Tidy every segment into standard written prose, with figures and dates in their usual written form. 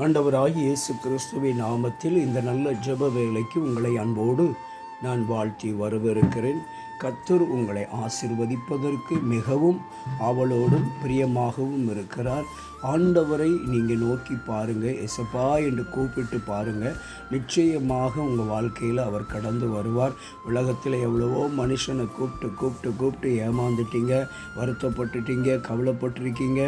ஆண்டவராகிய இயேசு கிறிஸ்துவின் நாமத்தில் இந்த நல்ல ஜெப வேளைக்கு உங்களை அன்போடு நான் வாழ்த்தி வரவிருக்கிறேன். கர்த்தர் உங்களை ஆசீர்வதிப்பதற்கு மிகவும் ஆவலோடும் பிரியமாகவும் இருக்கிறார். ஆண்டவரை நீங்கள் நோக்கி பாருங்கள், எசப்பா என்று கூப்பிட்டு பாருங்கள். நிச்சயமாக உங்கள் வாழ்க்கையில் அவர் கடந்து வருவார். உலகத்தில் எவ்வளவோ மனுஷனை கூப்பிட்டு ஏமாந்துட்டீங்க, வருத்தப்பட்டுட்டீங்க, கவலைப்பட்டிருக்கீங்க.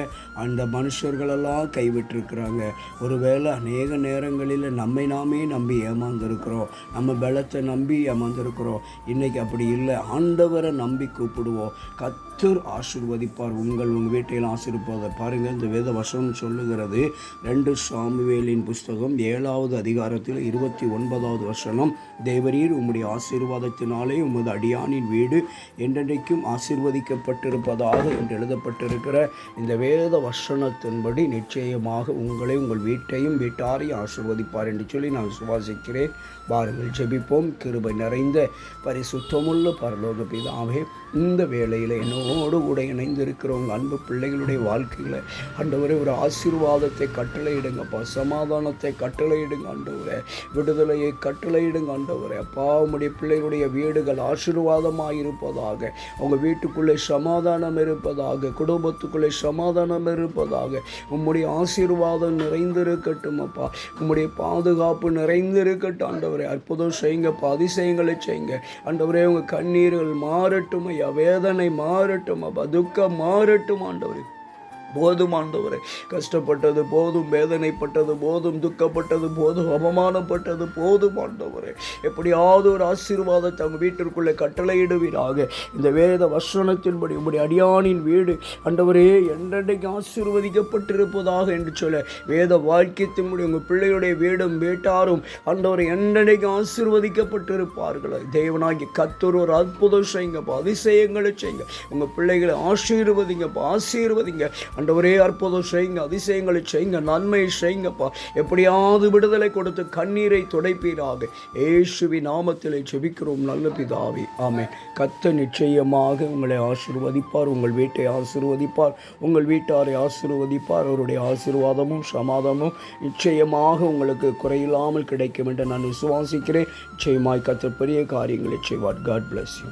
அந்த மனுஷர்களெல்லாம் கைவிட்டிருக்கிறாங்க. ஒருவேளை அநேக நேரங்களில் நம்மை நாமே நம்பி ஏமாந்துருக்கிறோம், நம்ம பலத்தை நம்பி ஏமாந்துருக்கிறோம். இன்றைக்கி அப்படி இல்லை. ஆண்டவரை நம்பி கூப்பிடுவோம். கர்த்தர் ஆசீர்வதிப்பார். உங்கள் வீட்டையில் ஆசீர்வதிப்பார். பாருங்கள், இந்த வேத வசனம் சொல்லுகிறது. 2 சாமுவேலின் புஸ்தகம் 7வது அதிகாரத்தில் 29வது வசனம், தேவரீர் உம்முடைய ஆசீர்வாதத்தினாலே உமது அடியானின் வீடு என்றென்றைக்கும் ஆசீர்வதிக்கப்பட்டிருப்பதாக என்று எழுதப்பட்டிருக்கிற இந்த வேத வசனத்தின்படி நிச்சயமாக உங்களை, உங்கள் வீட்டையும் வீட்டாரையும் ஆசீர்வதிப்பார் என்று சொல்லி நான் சுவாசிக்கிறேன். பாருங்கள், ஜெபிப்போம். கிருபை நிறைந்த பரிசுத்தமுள்ள பரலோக பிதாவே, இந்த வேளையில் என்னோடு கூட இணைந்திருக்கிறவங்க அன்பு பிள்ளைகளுடைய வாழ்க்கையில் ஆண்டவரே ஒரு ஆசீர்வாதத்தை கட்டளையிடுங்கப்பா, சமாதானத்தை கட்டளையிடுங்க ஆண்டவரே, விடுதலையை கட்டளையிடுங்க ஆண்டவரே. அப்பா, உம்முடைய பிள்ளைகளுடைய வீடுகள் ஆசீர்வாதமாக இருப்பதாக, அவங்க வீட்டுக்குள்ளே சமாதானம் இருப்பதாக, குடும்பத்துக்குள்ளே சமாதானம் இருப்பதாக, உம்முடைய ஆசீர்வாதம் நிறைந்திருக்கட்டும் அப்பா, உம்முடைய பாதுகாப்பு நிறைந்திருக்கட்டும் ஆண்டவரே. அற்புதம் செய்யுங்கப்பா, அதிசயங்களை செய்யுங்க ஆண்டவரே. உங்கள் கண்ணீர்கள் மாறட்டும் ஐயா, வேதனை மாறட்டும் அப்பா, துக்கம் மாறட்டும் ஆண்டவரே. போதும் ஆண்டவரே, கஷ்டப்பட்டது போதும், வேதனைப்பட்டது போதும், துக்கப்பட்டது போதும், அவமானப்பட்டது போதும் ஆண்டவரே. எப்படியாவது ஒரு ஆசீர்வாதத்தை அவங்க வீட்டிற்குள்ளே கட்டளையிடுவீராக. இந்த வேத வசனத்தின்படி உங்களுடைய அடியானின் வீடு ஆண்டவரே என்றென்றைக்கு ஆசீர்வதிக்கப்பட்டிருப்பதாக என்று சொல்ல, வேத வாக்கியத்தின்படி உங்கள் பிள்ளையுடைய வீடும் வீட்டாரும் ஆண்டவரை என்றென்றைக்கு ஆசீர்வதிக்கப்பட்டிருப்பார்கள். தேவனாகி கர்த்தர் ஒரு அற்புதம் செய்யுங்கப்பா, அதிசயங்களை செய்யுங்க. உங்கள் பிள்ளைகளை ஆசீர்வதிங்க ஆண்டவரே. அற்புதம் செய்யுங்க, அதிசயங்களை செய்யுங்க, நன்மையை செய்யுங்கப்பா. எப்படியாவது விடுதலை கொடுத்து கண்ணீரை துடைப்பீராக. இயேசுவின் நாமத்திலே ஜெபிக்கிறோம் நல்ல பிதாவே, ஆமென். கர்த்தர் நிச்சயமாக உங்களை ஆசீர்வதிப்பார், உங்கள் வீட்டை ஆசீர்வதிப்பார், உங்கள் வீட்டாரை ஆசீர்வதிப்பார். அவருடைய ஆசீர்வாதமும் சமாதானமும் நிச்சயமாக உங்களுக்கு குறையில்லாமல் கிடைக்கும் என்று நான் விசுவாசிக்கிறேன். நிச்சயமாய் கர்த்தர் பெரிய காரியங்களை செய்வார். God bless you.